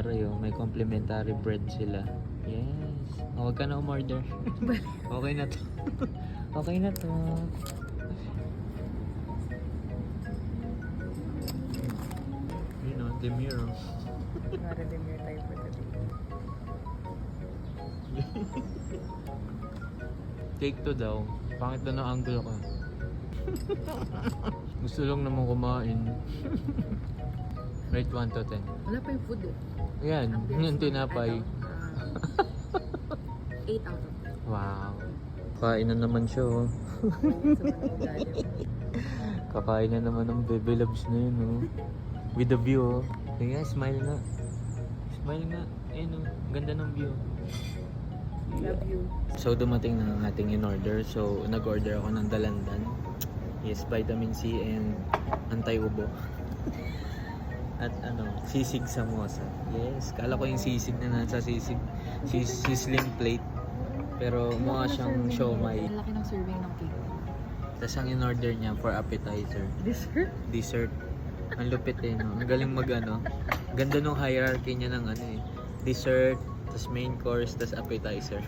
complimentary oh. May complimentary bread sila. Yes. Oh, huwag ka na umorder. Okay na to. Okay na to. You know, the mirror. Nare-demure tayo for today. Take 2 daw. Pangit na ng angle ko. Gusto lang naman kumain. Rate 1 to 10. Wala pa yung food eh. Yan, yung tinapay. 8 out of 10. Wow. Kain na naman siya oh. Kakain na naman ng Bebe Loves na yun oh. With the view oh. Kaya smile nga. Smile nga. Ayun oh. Ganda ng view. Love you. So dumating na ang ating in-order. So nag-order ako ng dalandan. Yes, vitamin C and anti-ubo. At ano, sisig samosa. Yes, kala ko yung sisig na nasa sisig. Sizzling plate. Pero mukha siyang siomay. Ang laki ng serving ng cake. Tapos ang in-order niya for appetizer. Dessert? Dessert. Ang lupit eh, no? Ang galing mag ano. Ganda nung hierarchy niya ng ano eh. Dessert, tapos main course, tapos appetizer.